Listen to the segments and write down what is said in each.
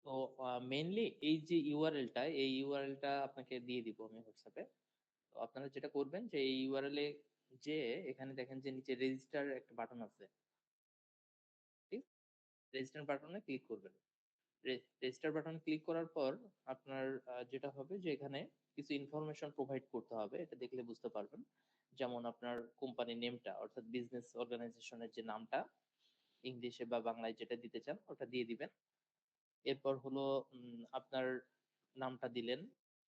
তো মেইনলি এই যে ইউআরএলটা, এই ইউআরএলটা আপনাকে দিয়ে দিব আমি হোয়াটসঅ্যাপে। তো আপনারা যেটা করবেন যে এই ইউআরএল এ যেয়ে এখানে দেখেন যে নিচে রেজিস্টার একটা বাটন আছে। ঠিক? রেজিস্টার বাটনে ক্লিক করবেন। রেজিস্টার বাটনে ক্লিক করার পর আপনার যেটা হবে যে এখানে কিছু ইনফরমেশন প্রোভাইড করতে হবে। এটা দেখলে বুঝতে পারবেন। যেমন আপনার কোম্পানি নেমটা অর্থাৎ বিজনেস অর্গানাইজেশনের যে নামটা ইংলিশে বা বাংলায় যেটা দিতে চান ওটা দিয়ে দিবেন। এরপর হলো আপনার নামটা দিলেন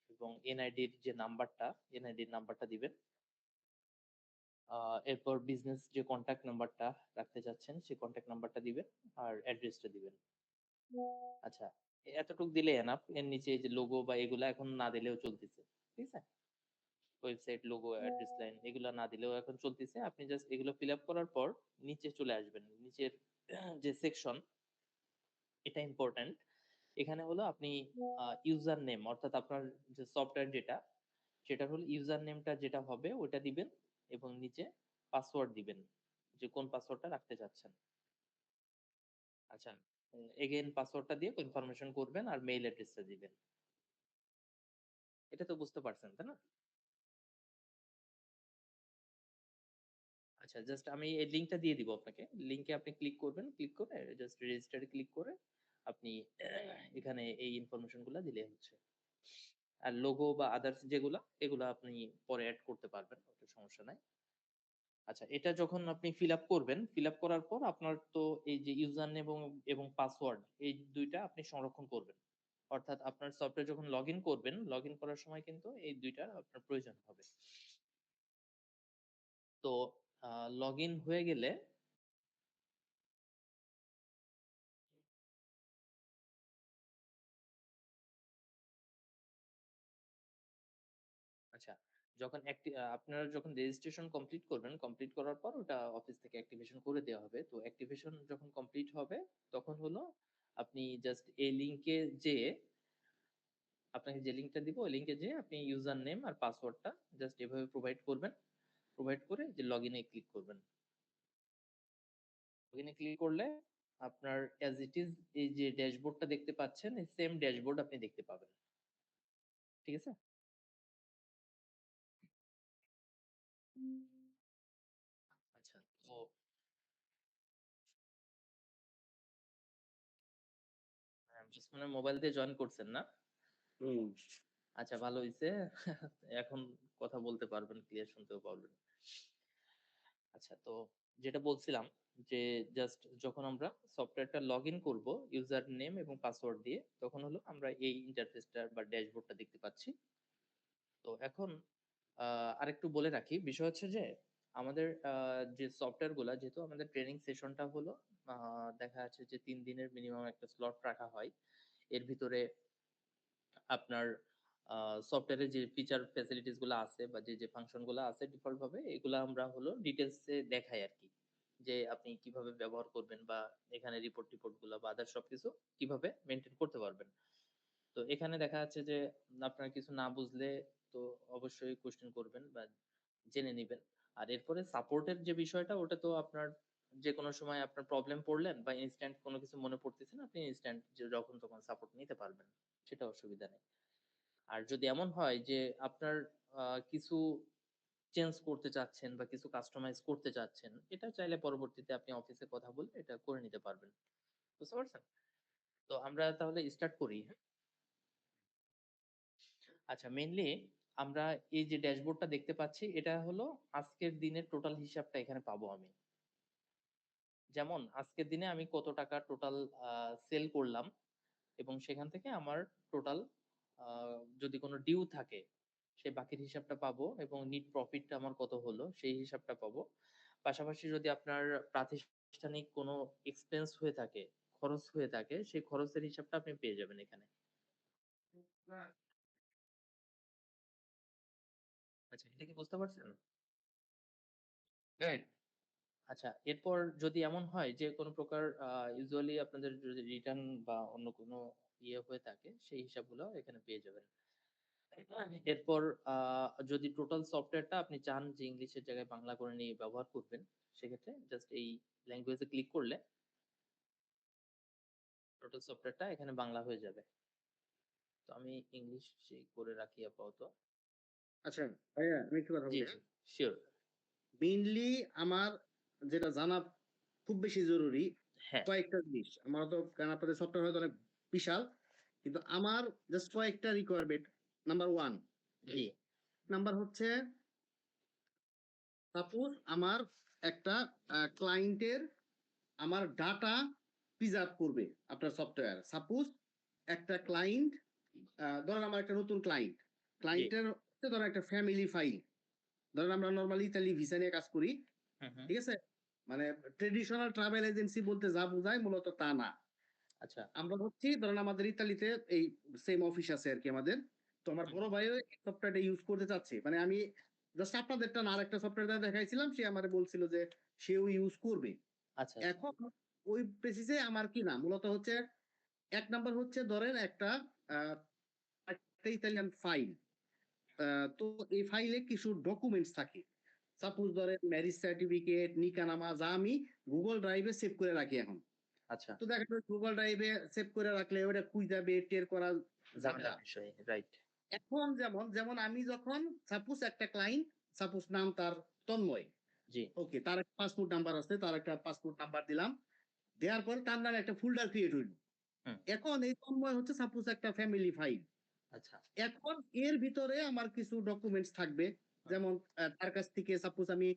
এবং এনআইডির যে নাম্বারটা, এনআইডির নাম্বারটা দিবেন। আ এরপর বিজনেস যে কনট্যাক্ট নাম্বারটা রাখতে চাচ্ছেন, সেই কনট্যাক্ট নাম্বারটা দিবেন আর অ্যাড্রেসটা দিবেন। আচ্ছা, এতটুক দিলে এনাফ। এর নিচে এই যে লোগো বা এগুলা এখন না দিলেও চলতেছে। ঠিক আছে? ওয়েবসাইট লোগো, অ্যাড্রেস লাইন এগুলা না দিলেও এখন চলতেছে। আপনি জাস্ট এগুলো ফিল আপ করার পর নিচে চলে আসবেন। নিচের যে সেকশন এটা ইম্পোর্টেন্ট। এখানে হলো আপনি ইউজার নেম অর্থাৎ আপনার যে সফটওয়্যার যেটা, সেটার হলো ইউজার নেমটা যেটা হবে ওটা দিবেন এবং নিচে পাসওয়ার্ড দিবেন। যে কোন পাসওয়ার্ডটা রাখতে চাচ্ছেন। আচ্ছা, এগেইন পাসওয়ার্ডটা দিয়ে কনফার্মেশন করবেন আর মেইল অ্যাড্রেসটা দিবেন। এটা তো বুঝতে পারছেন, তাই না? আচ্ছা, জাস্ট আমি এই লিংকটা দিয়ে দিব আপনাকে। লিংকে আপনি ক্লিক করবেন। ক্লিক করে জাস্ট রেজিস্টার এ ক্লিক করে আপনি এখানে এই ইনফরমেশন গুলা দিলে হচ্ছে। আর লোগো বা আদার্স যেগুলা এগুলা আপনি পরে এড করতে পারবেন। ওটা সমস্যা নাই। আচ্ছা, এটা যখন আপনি ফিল আপ করবেন, ফিল আপ করার পর আপনার তো এই যে ইউজার নেম এবং পাসওয়ার্ড এই ২ টা আপনি সংরক্ষণ করবেন। অর্থাৎ আপনার সফটওয়্যার যখন লগইন করবেন, লগইন করার সময় কিন্তু এই ২ টা আপনার প্রয়োজন হবে। তো লগইন হয়ে গেলে আচ্ছা, যখন আপনারা যখন রেজিস্ট্রেশন কমপ্লিট করবেন, কমপ্লিট করার পর ওটা অফিস থেকে অ্যাক্টিভেশন করে দেওয়া হবে। তো অ্যাক্টিভেশন যখন কমপ্লিট হবে, তখন হলো আপনি জাস্ট এই লিংকে যেয়ে আপনাকে যে লিংকটা দিব, ওই লিংকে যেয়ে আপনি ইউজার নেম আর পাসওয়ার্ডটা জাস্ট এভাবে প্রোভাইড করবেন। প্রোভাইড করে যে লগইন এ ক্লিক করবেন। লগইন এ ক্লিক করলে আপনার অ্যাজ ইট ইজ এই যে ড্যাশবোর্ডটা দেখতে পাচ্ছেন, এই সেম ড্যাশবোর্ড আপনি দেখতে পাবেন। ঠিক আছে? আচ্ছা, তো জাস্ট মানে মোবাইল দিয়ে জয়েন করছেন না? হুম। আচ্ছা, ভালো হইছে। এখন কথা বলতে পারবেন, ক্লিয়ার শুনতেও পারবেন। আচ্ছা, তো যেটা বলছিলাম যে জাস্ট যখন আমরা সফটওয়্যারটা লগইন করব ইউজার নেম এবং পাসওয়ার্ড দিয়ে, তখন হলো আমরা এই ইন্টারফেসটা বা ড্যাশবোর্ডটা দেখতে পাচ্ছি। তো এখন আরেকটু বলে রাখি, বিষয় হচ্ছে যে আমাদের যে সফটওয়্যার গুলা যেহেতু আমাদের ট্রেনিং সেশনটা হলো আ দেখা যাচ্ছে যে ৩ দিনের মিনিমাম একটা স্লট রাখা হয়। এর ভিতরে আপনার আ সফটওয়্যারের যে ফিচার ফ্যাসিলিটিস গুলা আছে বা যে ফাংশন গুলা আছে ডিফল্ট ভাবে এগুলা আমরা হলো ডিটেইলস এ দেখাই আরকি। যে আপনি কিভাবে ব্যবহার করবেন বা এখানে রিপোর্ট-টিপোর্ট গুলা বা আদার্স সবকিছু কিভাবে মেইনটেইন করতে পারবেন। তো এখানে দেখা যাচ্ছে যে আপনার কিছু না বুঝলে তো অবশ্যই কোয়েশ্চেন করবেন বা জেনে নিবেন। আর এরপরে সাপোর্ট এর যে বিষয়টা ওটা তো আপনার যেকোনো সময় আপনার প্রবলেম পড়লেন বা ইনস্ট্যান্ট কোনো কিছু মনে পড়তেছে না, আপনি ইনস্ট্যান্ট যে যখন তখন সাপোর্ট নিতে পারবেন। সেটা অসুবিধা নেই। আর যদি এমন হয় যে আপনার কিছু চেঞ্জ করতে চাচ্ছেন বা কিছু কাস্টমাইজ করতে চাচ্ছেন, এটা চাইলে পরবর্তীতে আপনি অফিসে কথা বলে এটা করে নিতে পারবেন। বুঝতে পারছেন? তো আমরা তাহলে স্টার্ট করি, হ্যাঁ? আচ্ছা, মেইনলি আমরা এই যে ড্যাশবোর্ডটা দেখতে পাচ্ছি, এটা হলো আজকের দিনের টোটাল হিসাবটা এখানে পাবো আমি। যেমন আজকের দিনে আমি কত টাকা টোটাল আ সেল করলাম এবং সেখান থেকে আমার টোটাল আ যদি কোনো ডিউ থাকে, সেই বাকির হিসাবটা পাবো এবং নিট প্রফিটটা আমার কত হলো, সেই হিসাবটা পাবো। পাশাপাশি যদি আপনার প্রাতিষ্ঠানিক কোনো এক্সপেন্স হয়ে থাকে, খরচ হয়ে থাকে, সেই খরচের হিসাবটা আপনি পেয়ে যাবেন এখানে। আচ্ছা, এটা কি বুঝতে পারছেন? রাইট। আচ্ছা, এরপর যদি এমন হয় যে কোনো প্রকার ইউজুয়ালি আপনাদের যদি রিটার্ন বা অন্য কোনো ইয়ে হয়ে থাকে, সেই হিসাবগুলো এখানে পেয়ে যাবেন। এরপর আ যদি টোটাল সফটওয়্যারটা আপনি চান যে ইংলিশের জায়গায় বাংলা করে নিয়ে ব্যবহার করবেন, সেক্ষেত্রে জাস্ট এই ল্যাঙ্গুয়েজ এ ক্লিক করলে টোটাল সফটওয়্যারটা এখানে বাংলা হয়ে যাবে। তো আমি ইংলিশে করে রাখি আপাতত। আচ্ছা ভাইয়া আমি একটু কথা জি, বলি, জি, হ্যাঁ? সিউর। মেইনলি আমার যেটা জানা খুব বেশি জরুরি হ্যাঁ, কয়েকটা জিনিস। আমার তো কারণ আপনাদের সফটওয়্যার হয়তো অনেক বিশাল। কিন্তু আমার জাস্ট কয়েকটা রিকোয়ারমেন্ট। নাম্বার 1 জি, নাম্বার হচ্ছে সাপোজ আমার একটা ক্লায়েন্টের আমার ডাটা প্রিজার্ভ করবে আপনার সফটওয়্যার। সাপোজ একটা ক্লায়েন্ট ধরেন আমার একটা নতুন ক্লায়েন্ট। জি। ক্লায়েন্টের হচ্ছে ধরেন একটা ফ্যামিলি ফাইল। ধরেন আমরা নরমালি ইতালি ভিসা নিয়ে কাজ করি। হুম, হুম। ঠিক আছে? মানে ট্র্যাডিশনাল ট্রাভেল এজেন্সি বলতে যা বোঝায় মূলত তা না। আচ্ছা। আমরা হচ্ছি ধরেন আমাদের ইতালিতে এই সেম অফিস আছে আরকি আমাদের। তো আমার হুম, বড় ভাইও এই সফটওয়্যারটা ইউজ করতে চাচ্ছে। মানে আমি জাস্ট আপনাদেরটা না আরেকটা সফটওয়্যার দেখাইছিলাম। সে আমারে বলছিল যে সেও ইউজ করবে। আচ্ছা, আচ্ছা। এখন ওই বেসিসে আমার কি না মূলত হচ্ছে ১ নাম্বার হচ্ছে ধরেন আ একটা ইতালিয়ান ফাইল। আ তো এই ফাইলে কিছু ডকুমেন্টস থাকে। সাপোজ ধরেন ম্যারেজ সার্টিফিকেট, নিকানামা যা আমি Google Drive এ সেভ করে রাখি এখন। আচ্ছা। তো দেখা যাবে Google Drive এ সেভ করে রাখলে ওটা খুঁজা বের করা ঝামেলা। ঝামেলার বিষয়। রাইট। এখন যেমন আমি যখন সাপোজ একটা ক্লায়েন্ট, সাপোজ নাম তার তন্ময়। জি। ওকে, তার একটা পাসপোর্ট নাম্বার আছে, তার একটা পাসপোর্ট নাম্বার দিলাম। দেওয়ার পরে তার নামে একটা ফোল্ডার ক্রিয়েট হইল। হুম। এখন এই তন্ময় হচ্ছে সাপোজ একটা ফ্যামিলি ফাইল। আচ্ছা। এখন এর ভিতরে আমার কিছু ডকুমেন্টস থাকবে। হুম। যেমন তার কাছ থেকে সাপোজ আমি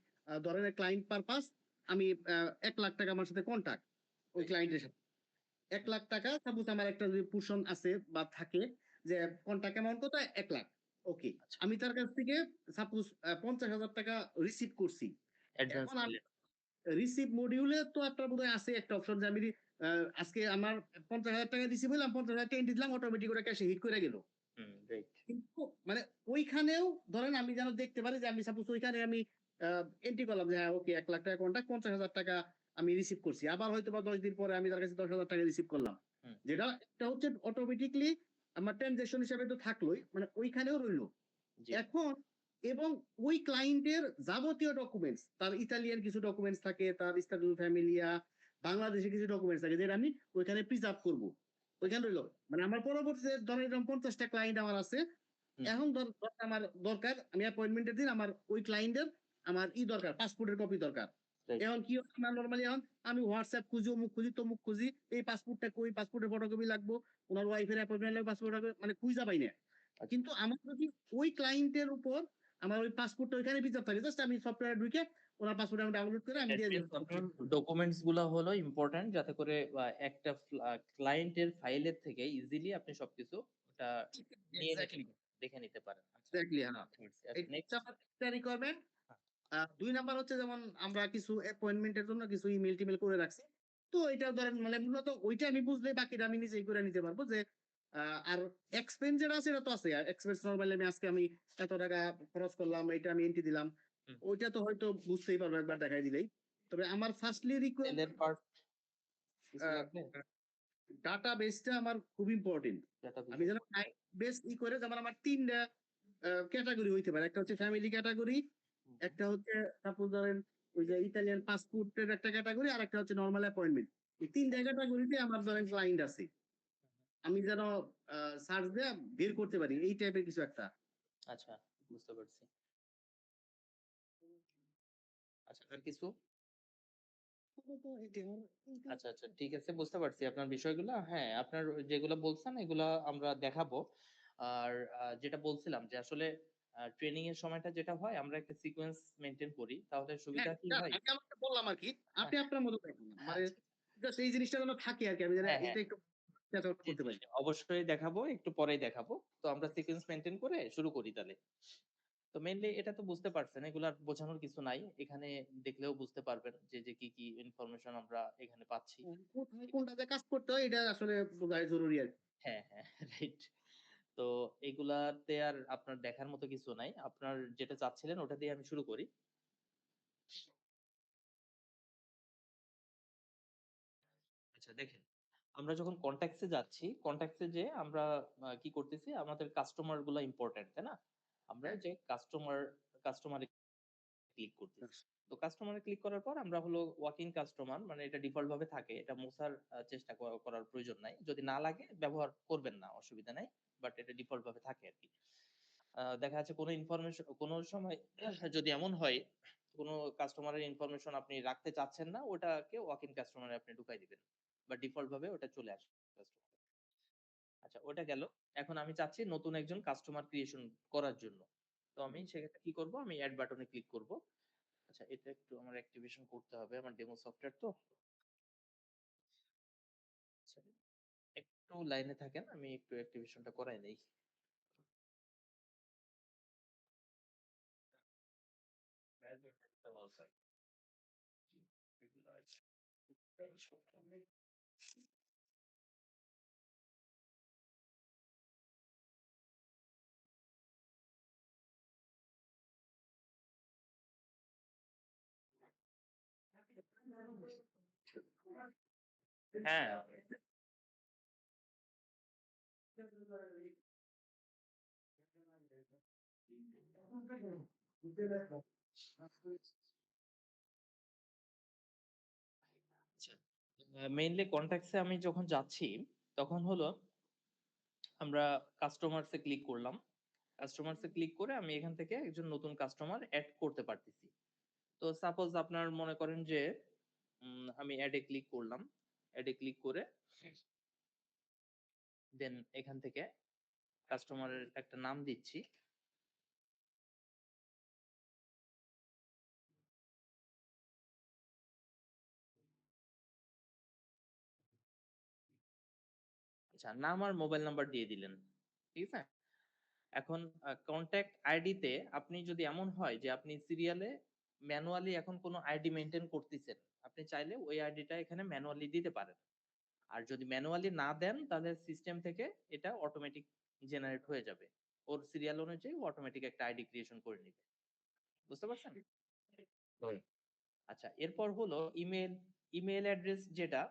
ধরেন ক্লায়েন্ট পারপাস আমি ৳১,০০,০০০ আমার সাথে কন্ট্রাক্ট ওই রাইট। ক্লায়েন্টের সাথে। হুম। ৳১,০০,০০০ সাপোজ আমার একটা যদি পোরশন আছে বা থাকে যে কন্ট্রাক্ট অ্যামাউন্ট কত? ৳১,০০,০০০ ওকে। আচ্ছা। আমি তার কাছ থেকে সাপোজ ৳৫০,০০০ রিসিভ করছি। অ্যাডভান্স এখন আমি নিলেন। রিসিভ মডিউলে তো আপনার বোধহয় আছে একটা অপশন যে আমি আ আজকে আমার ৳৫০,০০০ রিসিভ হইলাম, ৳৫০,০০০ এন্ট্রি দিলাম অটোমেটিক ওটা ক্যাশে হিট করে গেল। হুম, রাইট। কিন্তু মানে ওইখানেও ধরেন আমি যেন দেখতে পারি যে আমি সাপোজ ওইখানে আমি আ এন্ট্রি করলাম যে হ্যাঁ, ওকে ৳১,০০,০০০ কন্ট্রাক্ট ৳৫০,০০০ আমি রিসিভ করছি। আবার হয়তোবা ১০ দিন পরে আমি তার কাছে ৳১০,০০০ রিসিভ করলাম। হুম, যেটা একটা হচ্ছে অটোমেটিক্যালি আমার ট্রান্সেকশন হিসেবে তো থাকলোই। মানে ওইখানেও রইলো। জি। এখন এবং ওই ক্লায়েন্টের যাবতীয় ডকুমেন্টস, তার ইতালিয়ান কিছু ডকুমেন্টস থাকে, তার স্ট্যাটুস ফ্যামিলিয়া, বাংলাদেশের কিছু ডকুমেন্টস থাকে যেটা আমি ওইখানে প্রিজার্ভ করব। ওইখানে আচ্ছা। রইলো। মানে আমার পরবর্তীতে ধরেন এরকম ৫০ টা ক্লায়েন্ট আমার আছে। হুম, এখন আমার দরকার আমি অ্যাপয়েন্টমেন্টের দিন আমার ওই ক্লায়েন্টের আমার দরকার, পাসপোর্টের কপি দরকার। রাইট। এখন কি হয় আমার নরমালি এখন আমি WhatsApp খুঁজি, অমুক খুঁজি, তমুক খুঁজি, এই পাসপোর্টটা কই, পাসপোর্টের ফটোকপি লাগবো, উনার ওয়াইফের অ্যাপয়েন্টমেন্ট লাগবে, পাসপোর্ট লাগবে, মানে খুঁজা পাই না। আচ্ছা। কিন্তু আমার যদি ওই ক্লায়েন্টের উপর আমার ওই পাসপোর্টটা ওইখানে প্রিজার্ভ থাকে, জাস্ট আমি সফটওয়্যারে ঢুকে উনার পাসপোর্ট আমি ডাউনলোড করে আমি দ্যাট দিয়ে মিনস আপনার ডকুমেন্টস গুলা হলো ইম্পোর্টেন্ট যাতে করে একটা ক্লায়েন্টের ফাইলের থেকে ইজিলি আপনি সবকিছু ওটা নিয়ে নিতে এক্সাক্টলি, পারেন, দেখে নিতে পারেন। আচ্ছা। এক্সাক্টলি হ্যাঁ। বুঝতে পারছি। আচ্ছা, এটা হচ্ছে নেক্সট? আমার একটা রিকোয়ারমেন্ট। হ্যাঁ, ২ নাম্বার হচ্ছে যেমন আমরা কিছু অ্যাপয়েন্টমেন্টের জন্য কিছু ইমেইল-টিমেইল করে রাখছি। তো এটা ধরেন মানে মূলত ওইটা আমি বুঝলে বাকিটা আমি নিজেই করে নিতে পারবো যে আ আর এক্সপেন্স যেটা আছে এটা তো আছে। এক্সপেন্স নরমালি আজকে আমি এত টাকা খরচ করলাম, এটা আমি এন্ট্রি দিলাম। হুম। ওইটা তো হয়তো বুঝতেই পারবো একবার দেখাই দিলেই। তবে আমার ফার্স্টলি সেলের রিকোয়ারমেন্ট পার্ট কিছু আ লাগবে? ডাটা বেসটা আমার খুব ইম্পোর্টেন্ট। আমি ডাটাবেস এর যেন মধ্যে? বেস করে যেমন আমার ৩ টা ক্যাটেগরি হইতে পারে। একটা হচ্ছে ফ্যামিলি ক্যাটেগরি, হুম, হুম। একটা হচ্ছে সাপোজ ধরেন ওই যে ইতালিয়ান পাসপোর্টের একটা ক্যাটেগরি, আরেকটা হচ্ছে নরমাল অ্যাপয়েন্টমেন্ট। এই ৩ টা আচ্ছা। ক্যাটেগরিতে আমার ধরেন ক্লায়েন্ট আছে। হুম, হুম। আমি যেন সার্চ দিয়ে বের করতে পারি এই টাইপের কিছু একটা। আচ্ছা, বুঝতে পারছি। আচ্ছা, আর কিছু? আচ্ছা, আচ্ছা, ঠিক আছে, বুঝতে পারছি আপনার বিষয়গুলা। হ্যাঁ, আপনার যেগুলা বলছেন এগুলা আমরা দেখাবো। আর যেটা বলছিলাম যে আসলে ট্রেনিং এর সময়টা যেটা হয় আমরা একটা সিকোয়েন্স মেইনটেইন করি। তাহলে হ্যাঁ, সুবিধা কি এটা হয়? আমি আমারটা বললাম আরকি। হ্যাঁ, আপনি আপনার মতো দেখুন। মানে আচ্ছা, জাস্ট এই জিনিসটা যেন থাকে আরকি। আমি যেন হ্যাঁ, হ্যাঁ। এটা একটু ক্যাচ আউট জি, করতে জি, পারি। জি। অবশ্যই দেখাবো। একটু পরেই দেখাবো। তো আমরা সিকোয়েন্স মেইনটেইন করে শুরু করি তাহলে। তো মেইনলি এটা তো বুঝতে পারছেন। এগুলা আর বোঝানোর কিছু নাই। এখানে দেখলেও বুঝতে পারবেন যে কি ইনফরমেশন আমরা এখানে পাচ্ছি। কোথায় কোনটাতে কাজ করতে হয় এটা আসলে বোঝা জরুরি আরকি। হ্যাঁ, হ্যাঁ, রাইট। তো এগুলাতে আর আপনার দেখার মতো কিছু নাই। আপনার যেটা চাচ্ছিলেন ওটা দিয়ে আমি শুরু করি। আচ্ছা, দেখেন, আমরা যখন কনট্যাক্টস এ যাচ্ছি, কনট্যাক্টস এ যেয়ে আমরা কি করতেছি? আমাদের কাস্টমার গুলা ইম্পোর্টেন্ট, তাই না? আমরা হ্যাঁ, যে কাস্টমারে ক্লিক করতেছি। তো কাস্টমারে ক্লিক করার পর আমরা হলো ওয়ার্কিং কাস্টমার, মানে এটা ডিফল্ট ভাবে থাকে। এটা মোছার চেষ্টা করার প্রয়োজন নাই। যদি না লাগে ব্যবহার করবেন না, অসুবিধা নাই। বাট এটা ডিফল্ট ভাবে থাকে আরকি। দেখা যাচ্ছে কোনো ইনফরমেশন কোনো সময় যদি এমন হয় কোনো কাস্টমারের ইনফরমেশন আপনি রাখতে চাচ্ছেন না, ওটাকে ওয়ার্কিং কাস্টমারে আপনি ঢুকাই দিবেন। বা ডিফল্ট ভাবে ওটা চলে আসে কাস্টমার। আচ্ছা, ওটা গেল। এখন আমি চাচ্ছি নতুন একজন কাস্টমার ক্রিয়েশন করার জন্য। তো আমি সেক্ষেত্রে কি করব? আমি এড বাটনে ক্লিক করব। আচ্ছা, এটা একটু আমার অ্যাক্টিভেশন করতে হবে। আমার ডেমো সফটওয়্যার তো। আচ্ছা, একটু লাইনে থাকেন। আমি একটু অ্যাক্টিভেশনটা করাই নেই। হ্যাঁ। আচ্ছা। মেইনলি কনট্যাক্টস এ আমি যখন যাচ্ছি, তখন হলো আমরা কাস্টমারস এ ক্লিক করলাম। কাস্টমারস এ ক্লিক করে আমি এখান থেকে একজন নতুন কাস্টমার এড করতে পারতেছি। তো সাপোজ আপনার মনে করেন যে আমি এড এ ক্লিক করলাম। এড এ ক্লিক করে দেন এখান থেকে কাস্টমারের একটা নাম দিচ্ছি। আচ্ছা, নাম আর মোবাইল নাম্বার দিয়ে দিলেন। ঠিক আছে? এখন কনট্যাক্ট আইডি তে আপনি যদি এমন হয় যে আপনি সিরিয়ালে ম্যানুয়ালি এখন কোনো আইডি মেইনটেইন করতেছেন, আপনি চাইলে ওই আইডিটা এখানে ম্যানুয়ালি দিতে পারেন। আর যদি ম্যানুয়ালি না দেন তাহলে সিস্টেম থেকে এটা অটোমেটিক জেনারেট হয়ে যাবে। ওর সিরিয়াল অনুযায়ী ও অটোমেটিক একটা আইডি ক্রিয়েশন করে নিবে। বুঝতে পারছেন? হুম। আচ্ছা, এরপর হলো ইমেইল অ্যাড্রেস যেটা,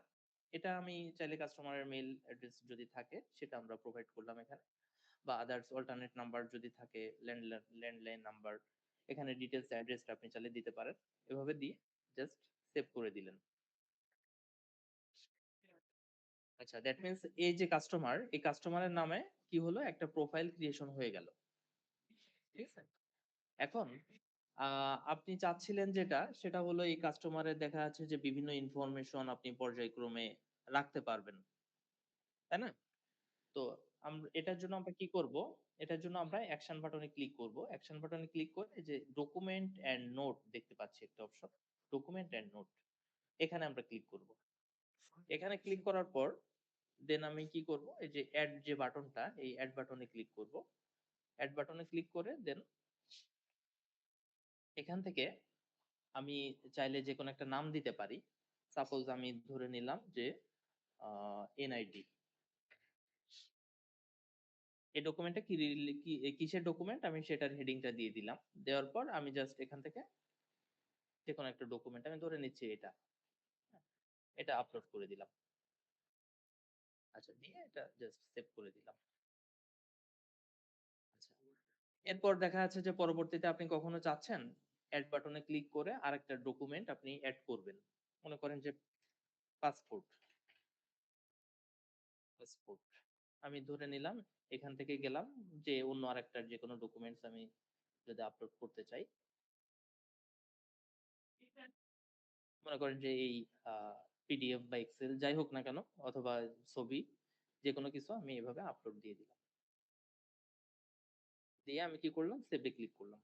এটা আমি চাইলে কাস্টমারের মেইল অ্যাড্রেস যদি থাকে সেটা আমরা প্রোভাইড করলাম এখানে। বা আদার্স অল্টারনেট নাম্বার যদি থাকে, ল্যান্ডলাইন নাম্বার, এখানে ডিটেইলস অ্যাড্রেসটা আপনি চাইলে দিতে পারেন। এভাবে দিয়ে জাস্ট সেভ করে দিলেন। আচ্ছা, দ্যাট মিনস এই যে কাস্টমার, এই কাস্টমারের নামে কি হলো একটা প্রোফাইল ক্রিয়েশন হয়ে গেল। ঠিক আছে? এখন আ আপনি চাচ্ছিলেন যেটা, সেটা হলো এই কাস্টমারের দেখা যাচ্ছে যে বিভিন্ন ইনফরমেশন আপনি পর্যায়ক্রমে রাখতে পারবেন। তাই না? তো এটার জন্য আমরা কি করব? এটার জন্য আমরা অ্যাকশন বাটনে ক্লিক করব। অ্যাকশন বাটনে ক্লিক করে এই যে ডকুমেন্ট অ্যান্ড নোট দেখতে পাচ্ছি একটা অপশন। Document and note. এখানে আমরা ক্লিক করব। এখানে ক্লিক করার পর দেন আমি কি করব? এই যে এড যে বাটনটা, এই এড বাটনে ক্লিক করব। এড বাটনে ক্লিক করে দেন এখান থেকে আমি চাইলে যেকোনো একটা নাম দিতে পারি। সাপোজ আমি ধরে নিলাম যে আ এনআইডি। এই ডকুমেন্টটা কিসের ডকুমেন্ট আমি সেটার হেডিংটা দিয়ে দিলাম। দেওয়ার পর আমি জাস্ট এখান থেকে যেকোনো একটা ডকুমেন্ট আমি ধরে নিচ্ছি এটা। হ্যাঁ? এটা আপলোড করে দিলাম। আচ্ছা, দিয়ে এটা জাস্ট সেভ করে দিলাম। আচ্ছা। এরপর দেখা যাচ্ছে যে পরবর্তীতে আপনি কখনো চাচ্ছেন এড বাটনে ক্লিক করে আরেকটা ডকুমেন্ট আপনি এড করবেন। মনে করেন যে পাসপোর্ট, পাসপোর্ট। আমি ধরে নিলাম এখান থেকে গেলাম যে অন্য আরেকটা যেকোনো ডকুমেন্টস আমি যদি আপলোড করতে চাই। মনে করেন যে এই আ পিডিএফ বা এক্সেল যাই হোক না কেন অথবা ছবি যেকোনো কিছু আমি এভাবে আপলোড দিয়ে দিলাম। দিয়ে আমি কি করলাম? সেভ এ ক্লিক করলাম।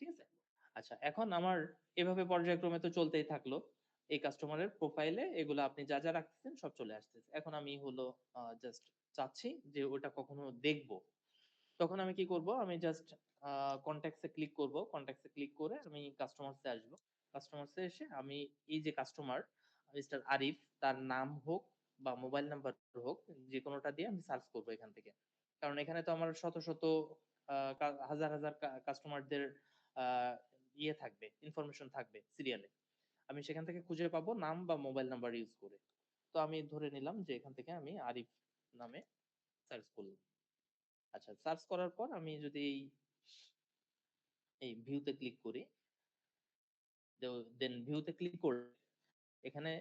ঠিক আছে? আচ্ছা, এখন আমার এভাবে পর্যায়ক্রমে তো চলতেই থাকলো। এই কাস্টমারের প্রোফাইলে এগুলা আপনি যা, যা রাখতেছেন সব চলে আসতেছে। এখন আমি হলো জাস্ট চাচ্ছি যে ওটা কখনো দেখব। তখন আমি কি করব? আমি জাস্ট আ কনট্যাক্টস এ ক্লিক করব। কনট্যাক্টস এ ক্লিক করে আমি কাস্টমারস এ আসবো। কাস্টমারস এ এসে আমি এই যে কাস্টমার মিস্টার আরিফ, তার নাম হোক বা মোবাইল নাম্বার হোক, যেকোনোটা দিয়ে আমি সার্চ করব এখান থেকে। কারণ এখানে তো আমার শত, শত হাজার, হাজার কাস্টমারদের আ ইয়ে থাকবে, ইনফরমেশন থাকবে সিরিয়ালে। আমি সেখান থেকে খুঁজে পাবো নাম বা মোবাইল নাম্বার ইউজ করে। তো আমি ধরে নিলাম যে এখান থেকে আমি আরিফ নামে সার্চ করলাম। আচ্ছা, সার্চ করার পর আমি যদি এই ভিউতে ক্লিক করি। দেন ভিউতে ক্লিক করে এখানে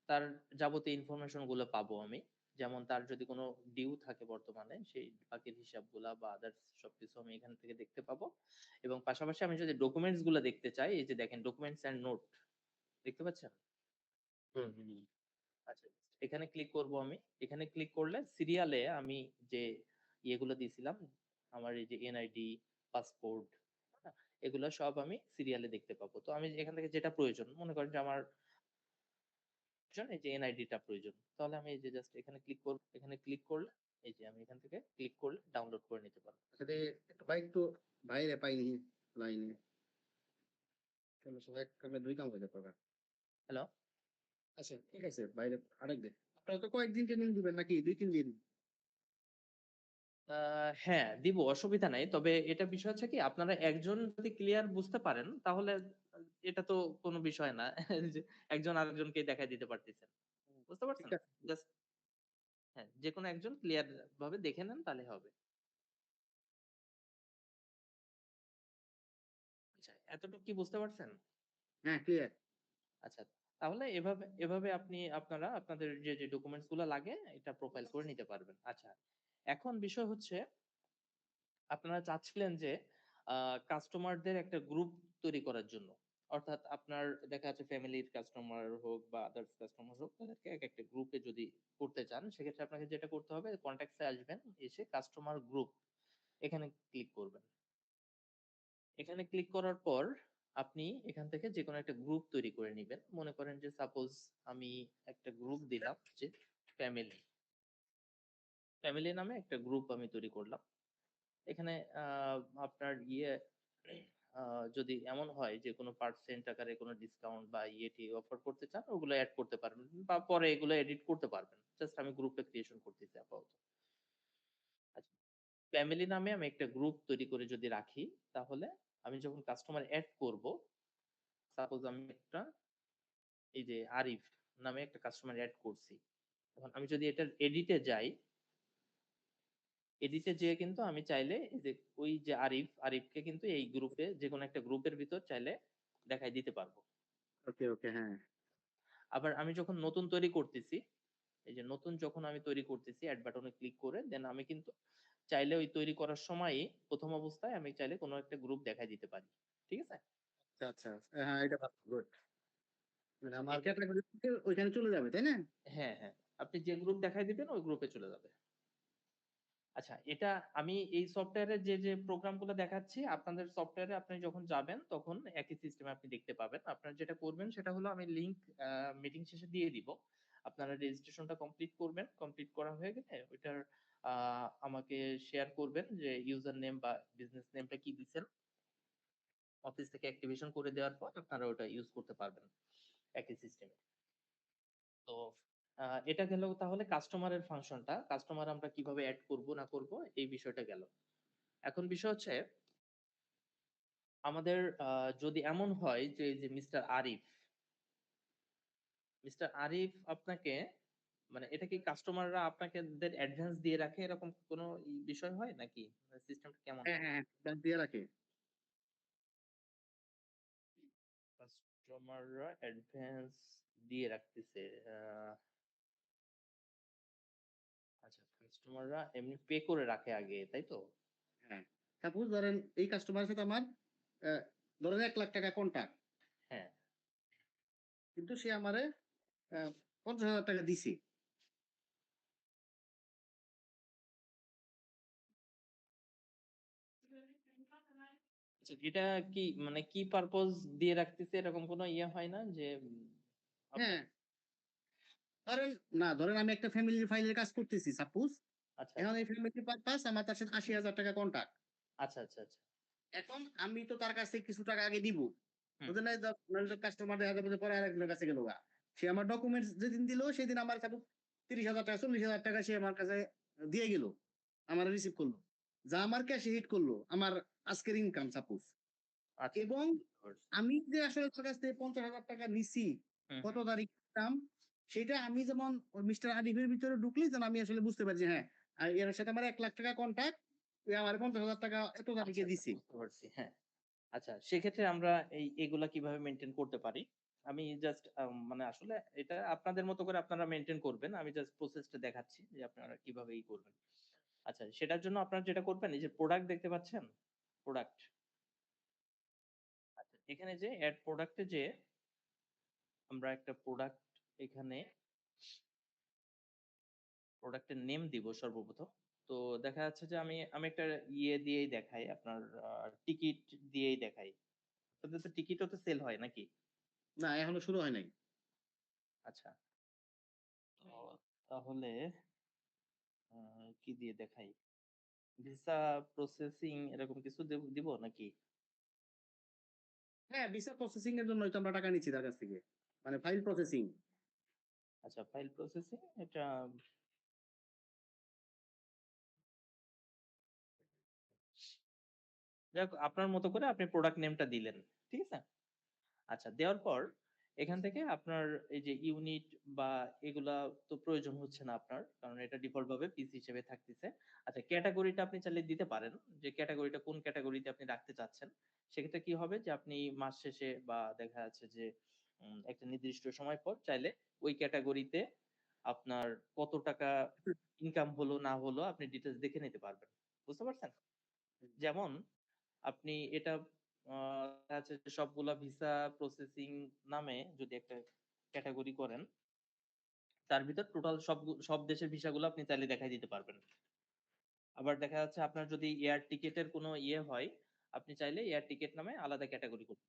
তার যাবতীয় ইনফরমেশন গুলো পাবো আমি। যেমন তার যদি কোনো ডিউ থাকে বর্তমানে সেই বাকির হিসাবগুলা বা আদার্স সবকিছু আমি এখান থেকে দেখতে পাবো। এবং পাশাপাশি আমি যদি ডকুমেন্টস গুলা দেখতে চাই, এই যে দেখেন ডকুমেন্টস অ্যান্ড নোট দেখতে পাচ্ছেন? হুম, হুম। আচ্ছা, এখানে ক্লিক করব আমি। এখানে ক্লিক করলে সিরিয়ালে আমি যে ইয়েগুলো দিয়েছিলাম, আমার এই যে এনআইডি, পাসপোর্ট, হ্যাঁ? এগুলা সব আমি সিরিয়ালে দেখতে পাবো। তো আমি এখান থেকে যেটা প্রয়োজন, মনে করেন যে আমার এই যে এনআইডিটা প্রয়োজন। তাহলে আমি এই যে জাস্ট এখানে ক্লিক করব। এখানে ক্লিক করলে এই যে আমি এখান থেকে ক্লিক করলে ডাউনলোড করে নিতে পারবো। আরে একটু ভাই একটু বাইরে পাইনি লাইনে। তাহলে সব এক কামে ২ কাম হয়ে যেত গা। হ্যালো? আচ্ছা ঠিক আছে বাইরে আরেকদিন। আপনারা তো কয়েকদিন ট্রেনিং দিবেন নাকি ২-৩ দিন? আ হ্যাঁ, দিব অসুবিধা নাই। তবে এটা বিষয় হচ্ছে কি আপনারা একজন যদি ক্লিয়ার বুঝতে পারেন তাহলে আ এটা তো কোনো বিষয় না। যে একজন আরেকজনকে দেখায় দিতে পারতেছেন। বুঝতে ঠিক পারছেন? আছে। জাস্ট হ্যাঁ, যেকোনো একজন ক্লিয়ার ভাবে দেখে নেন তাহলে হবে। আচ্ছা, এতটুকু কি বুঝতে পারছেন? হ্যাঁ, ক্লিয়ার। আচ্ছা, তাহলে এভাবে আপনি আপনারা আপনাদের যে ডকুমেন্টস গুলা লাগে এটা প্রোফাইল করে নিতে পারবেন। আচ্ছা, এখন বিষয় হচ্ছে আপনারা চাচ্ছিলেন যে আ কাস্টমারদের একটা গ্রুপ তৈরি করার জন্য। অর্থাৎ আপনার দেখা যাচ্ছে ফ্যামিলির কাস্টমার হোক বা আদার্স কাস্টমার হোক তাদেরকে একটা গ্রুপে যদি করতে চান সেক্ষেত্রে আপনাকে যেটা করতে হবে কনট্যাক্টস এ আসবেন, এসে কাস্টমার গ্রুপ এখানে ক্লিক করবেন। এখানে ক্লিক করার পর আপনি এখান থেকে যেকোনো একটা গ্রুপ তৈরি করে নিবেন। মনে করেন যে সাপোজ আমি একটা গ্রুপ দিলাম যে ফ্যামিলি। ফ্যামিলি নামে একটা গ্রুপ আমি তৈরি করলাম। এখানে আপনার আ যদি এমন হয় যে কোনো পার্সেন্ট আকারে কোনো ডিসকাউন্ট বা ইয়ে-টিয়ে অফার করতে চান ওগুলো এড করতে পারবেন বা পরে এগুলো এডিট করতে পারবেন। জাস্ট আমি গ্রুপটা ক্রিয়েশন করতেছি আপাতত। আচ্ছা, ফ্যামিলি নামে আমি একটা গ্রুপ তৈরি করে যদি রাখি তাহলে আমি যখন কাস্টমার এড করব, সাপোজ আমি একটা এই যে আরিফ নামে একটা কাস্টমার এড করছি। এখন আমি যদি এটার এডিটে যাই, এডিটে যেয়ে কিন্তু আমি চাইলে এই যে ওই যে আরিফকে কিন্তু এই গ্রুপে যেকোনো একটা গ্রুপের ভিতর চাইলে দেখায় দিতে পারবো। ওকে, ওকে, হ্যাঁ। আবার আমি যখন নতুন তৈরি করতেছি, এই যে নতুন যখন আমি তৈরি করতেছি এড বাটনে ক্লিক করে দেন আমি কিন্তু চাইলে ওই তৈরি করার সময়ই ১ম অবস্থায় আমি চাইলে কোন একটা গ্রুপ দেখায় দিতে পারি। ঠিক আছে? আচ্ছা, আচ্ছা। হ্যাঁ, এটা ভালো গুড। মানে আমার এটা ক্যাটাগরি থেকে ওইখানে চলে যাবে, তাই না? হ্যাঁ, হ্যাঁ। আপনি যে গ্রুপ দেখায় দিবেন ওই গ্রুপে চলে যাবে। আচ্ছা, এটা আমি এই সফটওয়্যারে যে প্রোগ্রামগুলো দেখাচ্ছি, আপনাদের সফটওয়্যারে আপনি যখন যাবেন তখন একই সিস্টেমে আপনি দেখতে পাবেন। আপনারা যেটা করবেন সেটা হলো আমি লিংক মিটিং শেষে দিয়ে দিব। আপনারা রেজিস্ট্রেশনটা কমপ্লিট করবেন। কমপ্লিট করা হয়ে গেলে ওইটার আ আমাকে শেয়ার করবেন যে ইউজার নেম বা বিজনেস নেমটা কি দিছেন। অফিস থেকে অ্যাক্টিভেশন করে দেওয়ার পর আপনারা ওটা ইউজ করতে পারবেন একই সিস্টেমে। তো আ এটা গেল তাহলে কাস্টমারের ফাংশনটা। কাস্টমার আমরা কিভাবে এড করব না করব এই বিষয়টা গেল। এখন বিষয় হচ্ছে আমাদের যদি এমন হয় যে এই যে মিস্টার আরিফ আপনাকে মানে এটা কি কাস্টমাররা আপনাকে দের অ্যাডভান্স দিয়ে রাখে এরকম কোনো বিষয় হয় নাকি? সিস্টেমটা কেমন হ্যাঁ, হয়? হ্যাঁ, হ্যাঁ। ব্যাস দিয়ে রাখে। কাস্টমাররা অ্যাডভান্স দিয়ে রাখতেছে। আ আচ্ছা, কাস্টমাররা এমনি পে করে রাখে আগে, তাই তো? হ্যাঁ। সাপোজ ধরেন এই কাস্টমারের সাথে আমার অ্যা ধরেন ৳১,০০,০০০ কন্ট্রাক্ট। হ্যাঁ। কিন্তু সে আমারে ৳৫০,০০০ দিছে। আচ্ছা, এটা কি মানে কি পারপোজ দিয়ে রাখতেছে এরকম কোনো ইয়ে হয় না যে আপনার হ্যাঁ, ধরেন না ধরেন আমি একটা ফ্যামিলির ফাইলের কাজ করতেছি সাপোজ। আচ্ছা, এখন আচ্ছা। এই ফ্যামিলি পারপাস আমার তার সাথে ৳৮০,০০০ কন্ট্রাক্ট। আচ্ছা, আচ্ছা, আচ্ছা। এখন আমি তো তার কাছ থেকে কিছু টাকা আগে দিব। হুম। বুঝেন নাই? কাস্টমার দেখা যাবে যে পরে আরেকজনের কাছে গেল গা। সে আমার ডকুমেন্টস যেদিন দিল সেদিন আমার সাপোজ ৳৩০,০০০ ৳৪০,০০০ সে আমার কাছে দিয়ে গেল। আমারে রিসিভ করল। যা আমার ক্যাশে হিট করল আমার আজকের ইনকাম সাপোজ। আচ্ছা, এবং বুঝতে পারছি। আমি যে আসলে তার কাছ থেকে ৳৫০,০০০ নিছি, হুম, কত হুম। তারিখ দিতাম, সেটা আমি যেমন ওই মিস্টার আরিফের ভিতরে ঢুকলেই যেন আমি আসলে বুঝতে পারি যে হ্যাঁ, এর সাথে আমার ৳১,০০,০০০ কন্ট্রাক্ট। এ আমার ৳৫০,০০০ এত আচ্ছা, তারিখে আচ্ছা, দিছে। বুঝতে পারছি। হ্যাঁ। আচ্ছা, সেক্ষেত্রে আমরা এগুলা কিভাবে মেইনটেইন করতে পারি? আমি জাস্ট মানে আসলে এটা আপনাদের মতো করে আপনারা মেইনটেইন করবেন। আমি জাস্ট প্রসেসটা দেখাচ্ছি যে আপনারা কিভাবে করবেন। আচ্ছা, সেটার জন্য আপনারা যেটা করবেন এই যে প্রোডাক্ট দেখতে পাচ্ছেন? প্রোডাক্ট। আচ্ছা, এখানে যে এড প্রোডাক্ট এ যেয়ে আমরা একটা প্রোডাক্ট এখানে প্রোডাক্টের নেম দিব সর্বপ্রথম। তো দেখা যাচ্ছে যে আমি একটা দিয়েই দেখাই আপনার টিকিট দিয়েই দেখাই। আপনাদের তো টিকিটও তো সেল হয় নাকি? না এখনো শুরু হয় নাই। আচ্ছা। তো তাহলে আ কি দিয়ে দেখাই? ভিসা প্রসেসিং এরকম কিছু দিব নাকি? হ্যাঁ, ভিসা প্রসেসিং এর জন্যই তো আমরা টাকা নিচ্ছি তার কাছ থেকে। মানে ফাইল প্রসেসিং। আচ্ছা, ফাইল প্রসেসিং এটা যাক আপনার মতো করে আপনি প্রোডাক্ট নেমটা দিলেন। ঠিক আছে? আচ্ছা, দেওয়ার পর এখান থেকে আপনার এই যে ইউনিট বা এগুলা তো প্রয়োজন হচ্ছে না আপনার। কারণ এটা ডিফল্ট ভাবে পিসি হিসেবে থাকতেছে। আচ্ছা, ক্যাটেগরিটা আপনি চাইলে দিতে পারেন। যে ক্যাটেগরিটা কোন ক্যাটেগরিতে আপনি রাখতে চাচ্ছেন। সেক্ষেত্রে কি হবে যে আপনি মাস শেষে বা দেখা যাচ্ছে যে একটা নির্দিষ্ট সময় পর চাইলে ওই ক্যাটেগরিতে আপনার কত টাকা ইনকাম হলো না হলো আপনি ডিটেইলস দেখে নিতে পারবেন। বুঝতে পারছেন? যেমন আপনি এটা আ দেখা যাচ্ছে যে সবগুলা ভিসা প্রসেসিং নামে যদি একটা ক্যাটেগরি করেন, তার ভিতর টোটাল সব দেশের ভিসাগুলো আপনি চাইলে দেখায় দিতে পারবেন। আবার দেখা যাচ্ছে আপনার যদি এয়ার টিকেটের কোনো হয়, আপনি চাইলে এয়ার টিকেট নামে আলাদা ক্যাটেগরি করতে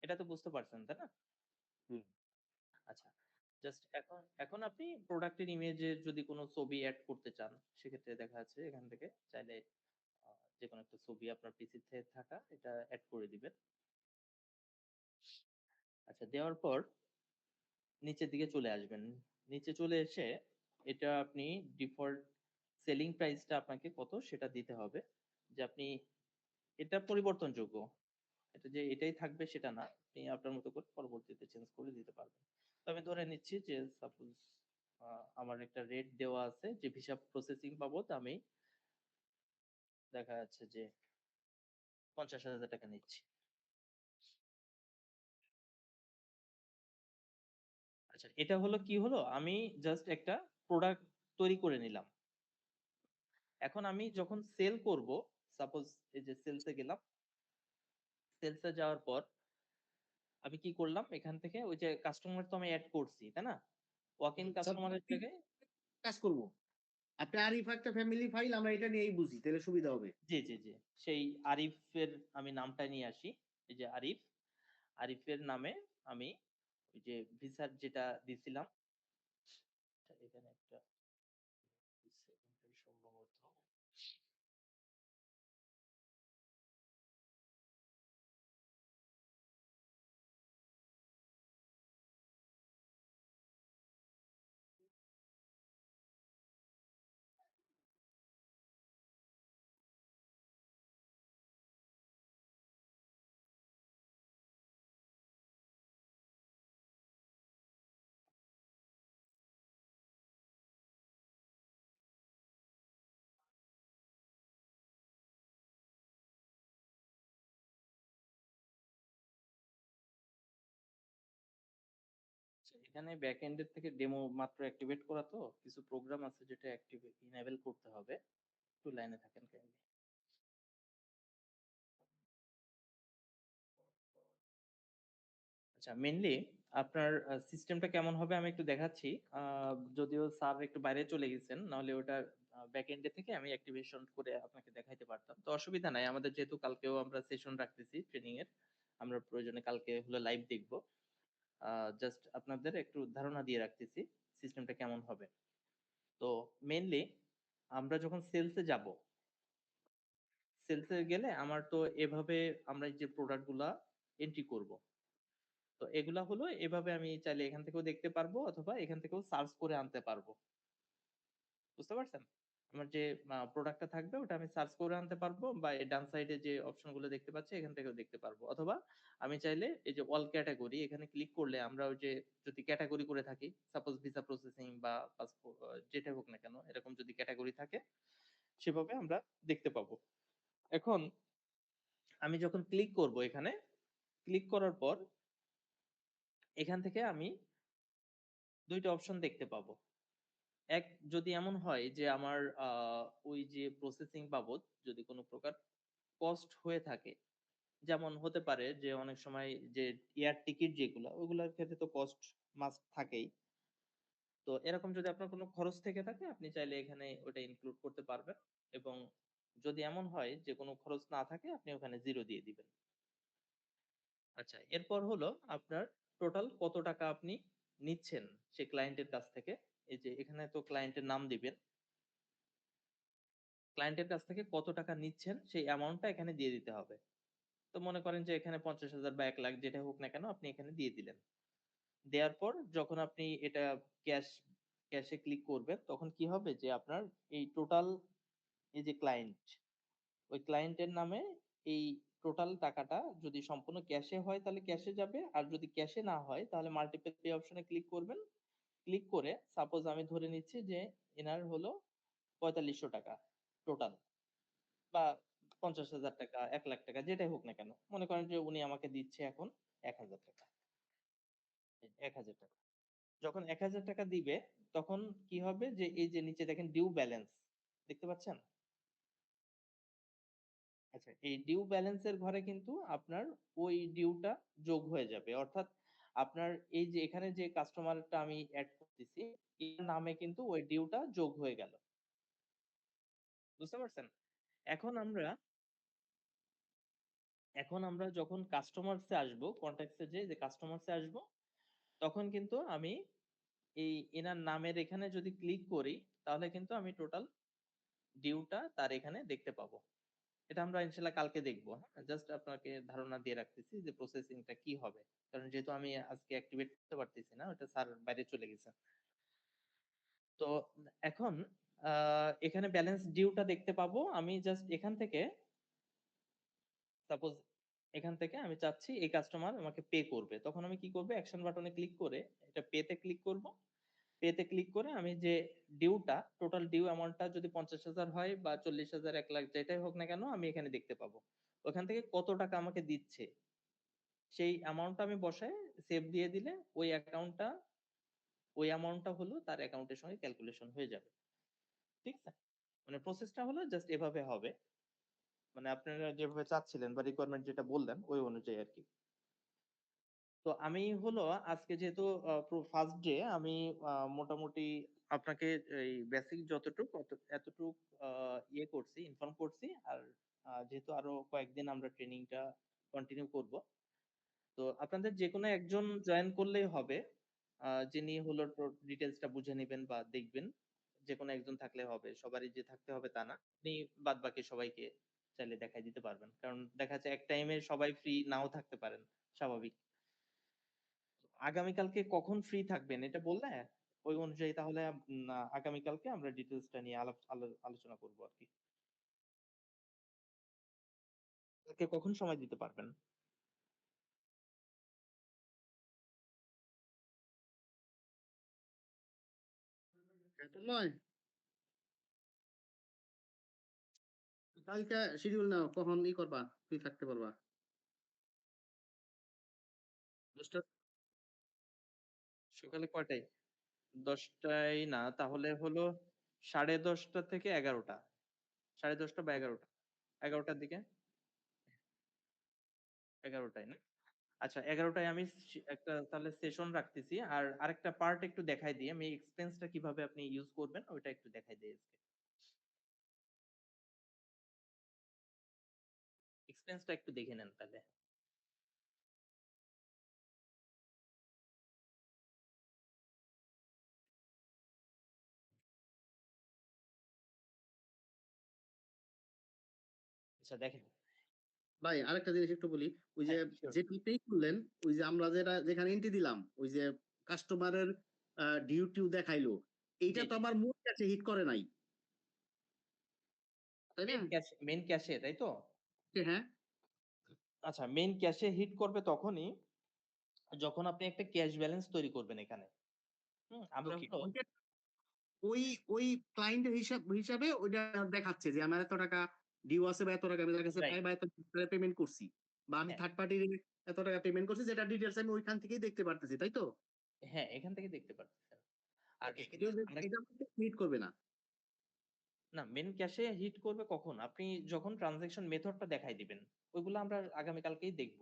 এটা তো বুঝতে পারছেন, তাই না? হুম। আচ্ছা। জাস্ট এখন আপনি প্রোডাক্টের ইমেজের যদি কোনো ছবি এড করতে চান, সেক্ষেত্রে দেখা যাচ্ছে এখান থেকে চাইলে আ যেকোনো একটা ছবি আপনার পিসিতে থাকা এটা এড করে দিবেন। আচ্ছা, দেওয়ার পর নিচের দিকে চলে আসবেন। নিচে চলে এসে এটা আপনি ডিফল্ট সেলিং প্রাইসটা আপনাকে কত সেটা দিতে হবে। যে আপনি এটা পরিবর্তনযোগ্য। এটা যে এটাই থাকবে সেটা না। আপনি আপনার মতো করে পরবর্তীতে চেঞ্জ করে দিতে পারবেন। তো আমি ধরে নিচ্ছি যে সাপোজ আ আমার একটা রেট দেওয়া আছে যে ভিসা প্রসেসিং বাবদ আমি দেখা যাচ্ছে যে ৳৫০,০০০ নিচ্ছি। আচ্ছা, এটা হলো কি হলো? আমি জাস্ট একটা প্রোডাক্ট তৈরি করে নিলাম। এখন আমি যখন সেল করব, সাপোজ এই যে সেলস এ গেলাম। সেলস এ যাওয়ার পর আমি কি করলাম? এখান থেকে ওই যে কাস্টমার তো আমি এড করছি, তাই না? ওয়াক ইন কাস্টমার এর জায়গায় কাজ করব। আপনি আরিফ একটা ফ্যামিলি ফাইল আমরা এটা নিয়েই বুঝি। তাহলে সুবিধা হবে। জি। সেই আরিফের আমি নামটা নিয়ে আসি। এই যে আরিফ, আরিফের নামে আমি ওই যে ভিসার যেটা দিছিলাম, আচ্ছা, এখানে একটা সেকেন্ডারি সম্ভবত আচ্ছা, এখানে ব্যাকএন্ড এর থেকে ডেমো মাত্র অ্যাক্টিভেট করা তো কিছু প্রোগ্রাম আছে যেটা ইনেবল করতে হবে। একটু লাইনে থাকেন কাইন্ডলি। আচ্ছা, মেইনলি আপনার সিস্টেমটা কেমন হবে আমি একটু দেখাচ্ছি। আ যদিও স্যার একটু বাইরে চলে গেছেন। নাহলে ওটা ব্যাকএন্ড এ থেকে আমি অ্যাক্টিভেশন করে আপনাকে দেখাইতে পারতাম। তো অসুবিধা নাই। আমাদের যেহেতু কালকেও আমরা সেশন রাখতেছি ট্রেনিং এর। আমরা প্রয়োজনে কালকে হলো লাইভ দেখব। আ জাস্ট আপনাদের একটু ধারণা দিয়ে রাখতেছি সিস্টেমটা কেমন হবে। তো মেইনলি আমরা যখন সেলস এ যাব, সেলস এ গেলে আমার তো এভাবে আমরা এই যে প্রোডাক্ট গুলা এন্ট্রি করব। তো এগুলা হলো এভাবে আমি চাইলে এখান থেকেও দেখতে পারবো অথবা এখান থেকেও সার্চ করে আনতে পারবো। বুঝতে পারছেন? আমার যে প্রোডাক্টটা থাকবে ওটা আমি সার্চ করে আনতে পারবো বা এই ডান সাইডে যে অপশন গুলো দেখতে পাচ্ছি এখান থেকেও দেখতে পারবো। অথবা আমি চাইলে এই যে অল ক্যাটেগরি এখানে ক্লিক করলে আমরা ওই যে যদি ক্যাটেগরি করে থাকি, সাপোজ ভিসা প্রসেসিং বা পাসপোর্ট যেটাই হোক না কেন এরকম যদি ক্যাটেগরি থাকে সেভাবে আমরা দেখতে পাবো। এখন আমি যখন ক্লিক করব এখানে, ক্লিক করার পর এখান থেকে আমি ২ টা অপশন দেখতে পাবো। এক যদি এমন হয় যে আমার আ ওই যে প্রসেসিং বাবদ যদি কোন প্রকার কস্ট হয়ে থাকে, যেমন হতে পারে যে অনেক সময় যে এয়ার টিকেট যেগুলা, ওগুলার ক্ষেত্রে তো কস্ট মাস্ট থাকেই। তো এরকম যদি আপনার কোন খরচ থেকে থাকে আপনি চাইলে এখানে ওটা ইনক্লুড করতে পারবেন এবং যদি এমন হয় যে কোন খরচ না থাকে আপনি ওখানে 0 দিয়ে দিবেন। আচ্ছা, এরপর হলো আপনার টোটাল কত টাকা আপনি নিচ্ছেন সে ক্লায়েন্টের কাছ থেকে। এই যে এখানে তো ক্লায়েন্টের নাম দিবেন। ক্লায়েন্টের কাছ থেকে কত টাকা নিচ্ছেন সেই অ্যামাউন্টটা এখানে দিয়ে দিতে হবে। তো মনে করেন যে এখানে ৫০,০০০ বা ১,০০,০০০ যেটা হোক না কেন আপনি এখানে দিয়ে দিলেন। দেওয়ার পর যখন আপনি এটা ক্যাশে ক্লিক করবেন তখন কি হবে যে আপনার এই টোটাল এই যে ক্লায়েন্ট, ওই ক্লায়েন্টের নামে এই টোটাল টাকাটা যদি সম্পূর্ণ ক্যাশে হয় তাহলে ক্যাশে যাবে। আর যদি ক্যাশে না হয় তাহলে মাল্টিপল পে অপশনে ক্লিক করবেন। ক্লিক করে সাপোজ আমি ধরে নিচ্ছি যে এনার হলো ৳৪৫০০ টোটাল বা ৳৫০,০০০ ৳১,০০,০০০ যেটাই হোক না কেন। মনে করেন যে উনি আমাকে দিচ্ছে এখন ৳১,০০০ ৳১,০০০ যখন ৳১,০০০ দিবে তখন কি হবে যে এই যে নিচে দেখেন ডিউ ব্যালেন্স দেখতে পাচ্ছেন? আচ্ছা, এই ডিউ ব্যালেন্স এর ঘরে কিন্তু আপনার ওই ডিউটা যোগ হয়ে যাবে। অর্থাৎ আপনার এই যে এখানে যে কাস্টমারটা আমি এড করতেছি, এর নামে কিন্তু ওই ডিউটা যোগ হয়ে গেল। বুঝতে পারছেন? এখন আমরা এখন আমরা যখন কাস্টমারস এ আসবো, কনট্যাক্টস এ যেয়ে যে কাস্টমারস এ আসবো, তখন কিন্তু আমি এই এনার নামের এখানে যদি ক্লিক করি, তাহলে কিন্তু আমি টোটাল ডিউটা তার এখানে দেখতে পাবো। এটা আমরা ইনশাআল্লাহ কালকে দেখব। হ্যাঁ? জাস্ট আপনাকে ধারণা দিয়ে রাখতেছি যে প্রসেসিং টা কি হবে। কারণ যেহেতু আমি আজকে অ্যাক্টিভেট করতে পারতেছি না, ওটা স্যার বাইরে চলে গেছে। তো এখন আ এখানে ব্যালেন্স ডিউ টা দেখতে পাবো। আমি জাস্ট এখান থেকে সাপোজ এখান থেকে আমি চাচ্ছি এই কাস্টমার আমাকে পে করবে। তখন আমি কি করব? অ্যাকশন বাটনে ক্লিক করে এটা পে তে ক্লিক করব। পে তে ক্লিক করে আমি যে ডিউটা টোটাল ডিউ অ্যামাউন্টটা যদি ৫০,০০০ হয় বা ৪০,০০০, ১,০০,০০০ যেটাই হোক না কেন আমি এখানে দেখতে পাবো। ওখান থেকে কত টাকা আমাকে দিচ্ছে সেই অ্যামাউন্টটা আমি বসায় সেভ দিয়ে দিলে ওই অ্যাকাউন্টটা ওই অ্যামাউন্টটা হলো তার অ্যাকাউন্টের সঙ্গে ক্যালকুলেশন হয়ে যাবে। ঠিক আছে? মানে প্রসেসটা হলো জাস্ট এভাবে হবে। মানে আপনারা যেভাবে চাচ্ছিলেন বা রিকোয়ারমেন্ট যেটা বললেন ওই অনুযায়ী আরকি। তো আমি হলো আজকে যেহেতু ফার্স্ট ডে আমি মোটামুটি আপনাকে এই বেসিক যতটুক এতটুক আ ইয়ে করছি, ইনফর্ম করছি। আর যেহেতু আরো কয়েকদিন আমরা ট্রেনিংটা কন্টিনিউ করব। তো আপনাদের যেকোনো একজন জয়েন করলেই হবে। যিনি হলো ডিটেইলস টা বুঝে নিবেন বা দেখবেন। যেকোনো একজন থাকলে হবে। সবারই যে থাকতে হবে তা না। আপনি বাদবাকি সবাইকে চাইলে দেখায় দিতে পারবেন। কারণ দেখা যাচ্ছে এক টাইমে সবাই ফ্রি নাও থাকতে পারেন। স্বাভাবিক। আগামীকালকে কখন ফ্রি থাকবেন এটা বললে ওই অনুযায়ী তাহলে আগামীকালকে আমরা ডিটেইলস টা নিয়ে আলোচনা করব আরকি। কালকে কখন সময় দিতে পারবেন? এটা নয়, কালকে শিডিউল নাও কখন করবা, ফ্রি থাকতে পারবা। ১০টা সকালে কয়টায়? ১০ টায় না তাহলে হলো ১০:৩০ থেকে ১১টা। ১০:৩০ বা ১১টা। ১১টার দিকে? ১১টায় না? আচ্ছা ১১টায় আমি একটা তাহলে সেশন রাখতেছি। আর আরেকটা পার্ট একটু দেখায় দিই। আমি এক্সপেন্স টা কিভাবে আপনি ইউস করবেন ওইটা একটু দেখায় দেই আজকে। এক্সপেন্স টা একটু দেখে নেন তাহলে। আচ্ছা দেখেন। ভাই আরেকটা জিনিস একটু বলি। ওই যে হ্যাঁ, সিউর। যেটি পে করলেন, ওই যে আমরা যেখানে এন্ট্রি দিলাম, ওই যে কাস্টমারের ডিউ টিউ দেখাইলো। এইটা জি, তো জি। আমার মূল ক্যাশে হিট করে নাই। তাই না? মেইন ক্যাশে তাই তো? হ্যাঁ, আচ্ছা মেইন ক্যাশে হিট করবে তখনই যখন আপনি একটা ক্যাশ ব্যালেন্স তৈরি করবেন এখানে। হুম? আমরা ওকে। হলো ওইটা ওই ওই ক্লায়েন্টের হিসাবে ওইটা দেখাচ্ছে যে আমার এত টাকা ডিউ আছে বা এত টাকা আমি তার কাছে পাই রাইট। বা এত টাকা পেমেন্ট করছি। বা আমি হ্যাঁ, থার্ড পার্টির এত টাকা পেমেন্ট করছি যেটা ডিটেইলস আমি ওইখান থেকেই দেখতে পারতেছি, তাই তো? হ্যাঁ, এখান থেকে দেখতে পারতেছেন। আর ওকে। শুধু আমরা এটা আমাকে মিট করবে না। না, মেইন ক্যাশে হিট করবে কখন? আপনি যখন ট্রান্সেকশন মেথডটা দেখায় দিবেন। ওইগুলা আমরা আগামীকালকেই দেখব।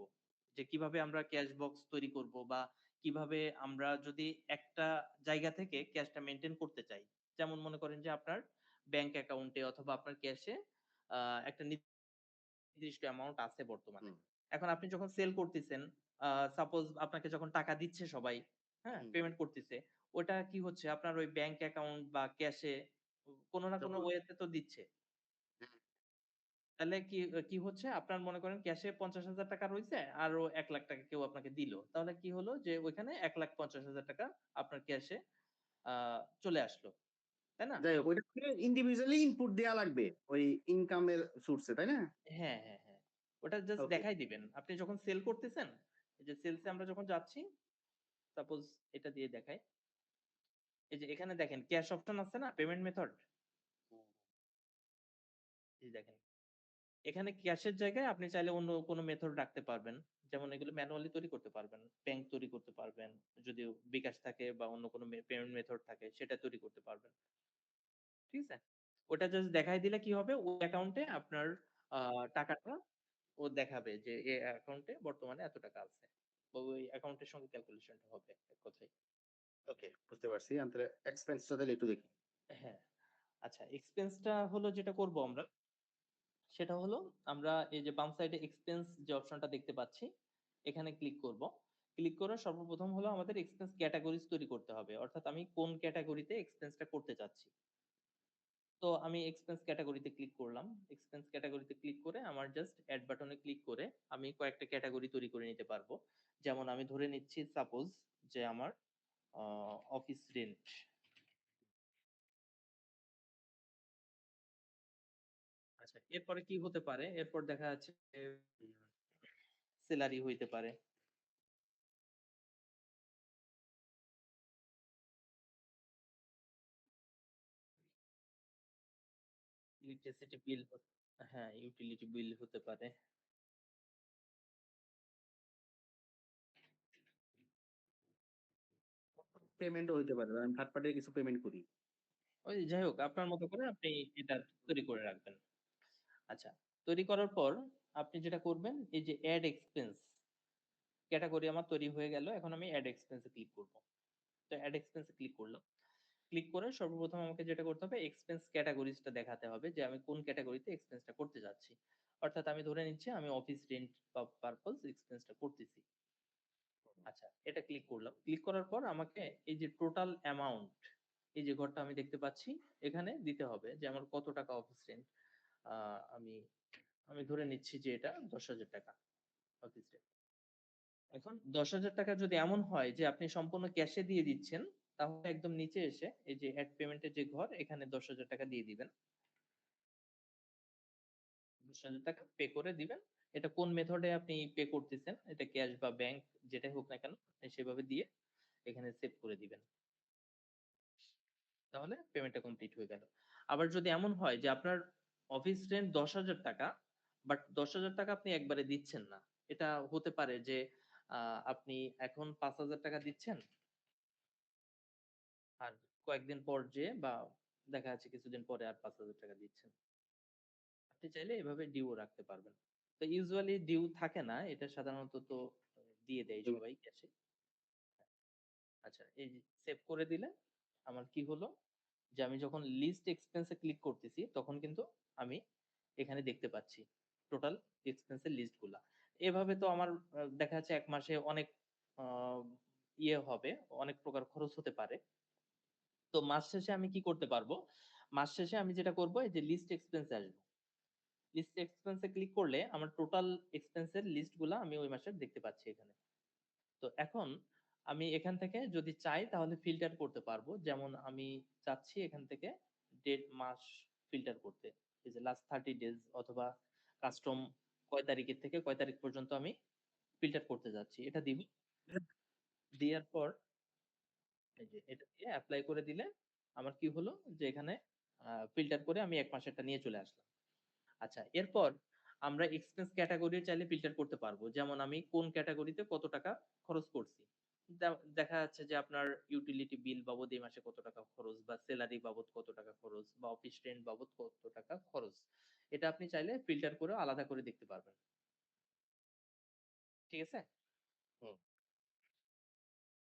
যে কিভাবে আমরা ক্যাশ বক্স তৈরি করব বা কিভাবে আমরা যদি একটা জায়গা থেকে ক্যাশটা মেইনটেইন করতে চাই। যেমন মনে করেন যে আপনার ব্যাংক অ্যাকাউন্টে অথবা আপনার ক্যাশে আ একটা নির্দিষ্ট অ্যামাউন্ট আছে বর্তমানে। হুম, এখন আপনি যখন সেল করতেছেন, সাপোজ আপনাকে যখন টাকা দিচ্ছে সবাই, হ্যাঁ? হুম। পেমেন্ট করতেছে। ওটা কি হচ্ছে আপনার ওই ব্যাংক অ্যাকাউন্ট বা ক্যাশে কোন না কোন যখন ওয়েতে তো দিচ্ছে। হ্যাঁ, তাহলে কি হচ্ছে আপনার মনে করেন ক্যাশে ৳৫০,০০০ রইছে, আরো ৳১,০০,০০০ কেউ আপনাকে দিল। তাহলে কি হলো যে ওইখানে ৳১,৫০,০০০ আপনার ক্যাশে আ চলে আসলো। তাই না? যাই হোক ওইটাকে ইন্ডিভিজুয়ালি ইনপুট দেয়া লাগবে। ওই ইনকামের সোর্স এ, তাই না? হ্যাঁ, হ্যাঁ, হ্যাঁ। ওটা জাস্ট ওকে। দেখাই দিবেন। আপনি যখন সেল করতেছেন, এই যে সেলস এ আমরা যখন যাচ্ছি, সাপোজ এটা দিয়ে দেখাই। এই যে এখানে দেখেন ক্যাশ অপশন আছে না? Payment method? এই যে দেখেন। এখানে ক্যাশের জায়গায় আপনি চাইলে অন্য কোনো মেথড রাখতে পারবেন। যেমন এগুলো ম্যানুয়ালি তৈরি করতে পারবেন। ব্যাংক তৈরি করতে পারবেন। যদি বিকাশ থাকে বা অন্য কোনো পেমেন্ট মেথড থাকে সেটা তৈরি করতে পারবেন। ঠিক আছে? ওটা জাস্ট দেখায় দিলে কি হবে? ওই অ্যাকাউন্টে আপনার আ টাকাটা ও দেখাবে যে অ্যাকাউন্টে বর্তমানে এত টাকা আছে। ওই অ্যাকাউন্টের সঙ্গে ক্যালকুলেশনটা হবে এক কথায়। ওকে, বুঝতে পারছি। তাহলে এক্সপেন্স টা তাহলে একটু দেখি। হ্যাঁ, আচ্ছা এক্সপেন্সটা হলো যেটা করব আমরা, সেটা হলো আমরা এই যে বাম সাইডে এক্সপেন্স যে অপশনটা দেখতে পাচ্ছি, এখানে ক্লিক করব। ক্লিক করে সর্বপ্রথম হলো আমাদের এক্সপেন্স ক্যাটেগরিজ তৈরি করতে হবে। অর্থাৎ আমি কোন ক্যাটেগরিতে এক্সপেন্সটা করতে চাচ্ছি। তো আমি এক্সপেন্স ক্যাটেগরিতে ক্লিক করলাম। এক্সপেন্স ক্যাটেগরিতে ক্লিক করে আমার জাস্ট এড বাটনে ক্লিক করে আমি কয়েকটা ক্যাটেগরি তৈরি করে নিতে পারবো। যেমন আমি ধরে নিচ্ছি সাপোজ যে আমার আ অফিস রেন্ট। আচ্ছা এরপরে কি হতে পারে? এরপর দেখা যাচ্ছে যে সেলারি হইতে পারে। ইলেকট্রিসিটি বিল হ্যাঁ, ইউটিলিটি বিল হতে পারে। পেমেন্টও হইতে পারে। আমি থার্ড পার্টি কিছু পেমেন্ট করি। ওই যাই হোক আপনার মতো করে আপনি এটা তৈরি করে রাখবেন। আচ্ছা, তৈরি করার পর আপনি যেটা করবেন এই যে এড এক্সপেন্স ক্যাটেগরি আমার তৈরি হয়ে গেল। এখন আমি এড এক্সপেন্স এ ক্লিক করব। তো এড এক্সপেন্স এ ক্লিক করলাম। ক্লিক করে সর্বপ্রথম আমাকে যেটা করতে হবে এক্সপেন্স ক্যাটেগরিজ টা দেখাতে হবে যে আমি কোন ক্যাটেগরিতে এক্সপেন্সটা করতে যাচ্ছি। অর্থাৎ আমি ধরে নিচ্ছি আমি অফিস রেন্ট বা পারপোজ এক্সপেন্সটা করতেছি। আচ্ছা, এটা ক্লিক করলাম। ক্লিক করার পর আমাকে এই যে টোটাল অ্যামাউন্ট এই যে ঘরটা আমি দেখতে পাচ্ছি, এখানে দিতে হবে যে আমার কত টাকা অফিস রেন্ট। আ আমি আমি ধরে নিচ্ছি যে এটা ৳১০,০০০ অফিস রেন্ট। এখন ৳১০,০০০ যদি এমন হয় যে আপনি সম্পূর্ণ ক্যাশে দিয়ে দিচ্ছেন, তাহলে একদম নিচে এসে এই যে এড পেমেন্ট এর যে ঘর এখানে ৳১০,০০০ দিয়ে দিবেন। ৳১০,০০০ পে করে দিবেন। এটা কোন মেথডে আপনি পে করতেছেন, এটা ক্যাশ বা ব্যাংক যেটাই হোক না কেন, আপনি সেভাবে দিয়ে এখানে সেভ করে দিবেন। তাহলে পেমেন্টটা কমপ্লিট হয়ে গেল। আবার যদি এমন হয় যে আপনার অফিস রেন্ট ৳১০,০০০ বাট ৳১০,০০০ আপনি একবারে দিচ্ছেন না। এটা হতে পারে যে আ আপনি এখন ৳৫,০০০ দিচ্ছেন, আর কয়েকদিন পর যেয়ে বা দেখা যাচ্ছে কিছুদিন পরে আর ৳৫,০০০ দিচ্ছেন। আপনি চাইলে এভাবে ডিউ রাখতে পারবেন। তো ইউজুয়ালি ডিউ থাকে না। এটা সাধারণত তো দিয়ে দেয় সবাই ক্যাশে। আচ্ছা এই যে সেভ করে দিলে আমার কি হলো যে আমি যখন লিস্ট এক্সপেন্স এ ক্লিক করতেছি তখন কিন্তু আমি এখানে দেখতে পাচ্ছি টোটাল এক্সপেন্স এর লিস্ট গুলা। এভাবে তো আমার দেখা যাচ্ছে ১ মাসে অনেক আ ইয়ে হবে, অনেক প্রকার খরচ হতে পারে। তো মাস শেষে আমি কি করতে পারবো? মাস শেষে আমি যেটা করব এই যে লিস্ট এক্সপেন্স এ আসবো। লিস্ট এক্সপেন্স এ ক্লিক করলে আমার টোটাল এক্সপেন্স এর লিস্ট গুলা আমি ওই মাসের দেখতে পাচ্ছি এখানে। তো এখন আমি এখান থেকে যদি চাই তাহলে ফিল্টার করতে পারবো। যেমন আমি চাচ্ছি এখান থেকে ডেট মাস ফিল্টার করতে। এই যে লাস্ট 30 ডেজ অথবা কাস্টম কয় তারিখের থেকে কয় তারিখ পর্যন্ত আমি ফিল্টার করতে যাচ্ছি। এটা দিব। দেওয়ার পর এই যে এটা দিয়ে এপ্লাই করে দিলে আমার কি হলো যে এখানে ফিল্টার করে আমি ১ মাসেরটা নিয়ে চলে আসলাম। আচ্ছা, এরপর আমরা এক্সপেন্স ক্যাটেগরি চাইলে ফিল্টার করতে পারবো। যেমন আমি কোন ক্যাটেগরিতে কত টাকা খরচ করছি। দেখা যাচ্ছে যে আপনার ইউটিলিটি বিল বাবদ এই মাসে কত টাকা খরচ বা সেলারি বাবদ কত টাকা খরচ বা অফিস রেন্ট বাবদ কত টাকা খরচ। এটা আপনি চাইলে ফিল্টার করেও আলাদা করে দেখতে পারবেন। ঠিক আছে? হুম।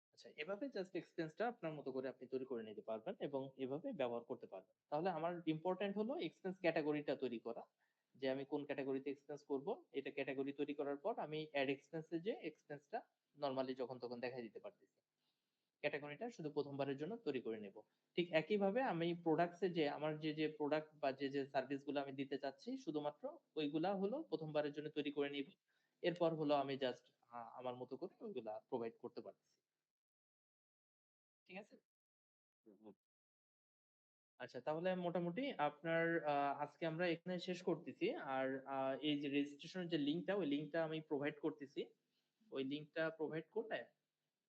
আচ্ছা, এভাবে জাস্ট এক্সপেন্সটা আপনার মতো করে আপনি তৈরি করে নিতে পারবেন এবং এভাবে ব্যবহার করতে পারবেন। তাহলে আমার ইম্পোর্টেন্ট হলো এক্সপেন্স ক্যাটেগরিটা তৈরি করা। যে আমি কোন ক্যাটেগরিতে এক্সপেন্স করব, এটা ক্যাটেগরি তৈরি করার পর আমি এড এক্সপেন্স এ যেয়ে এক্সপেন্সটা নরমালি যখন তখন দেখায় দিতে পারতেছি। ক্যাটেগরিটা শুধু ১ম বারের জন্য তৈরি করে নেব। ঠিক একইভাবে আমি প্রোডাক্টস এ যে আমার যে প্রোডাক্ট বা যে সার্ভিস গুলো আমি দিতে চাচ্ছি শুধুমাত্র ওইগুলা হলো ১ম বারের জন্য তৈরি করে নিব। এরপর হলো আমি জাস্ট আমার মতো করে ওইগুলা প্রোভাইড করতে পারতেছি। ঠিক আছে? আচ্ছা, তাহলে মোটামুটি আপনার আ আজকে আমরা এখানে শেষ করতেছি। আর এই যে রেজিস্ট্রেশন এর যে লিঙ্কটা, ওই লিঙ্কটা আমি প্রোভাইড করতেছি। ওই লিঙ্কটা প্রোভাইড করলে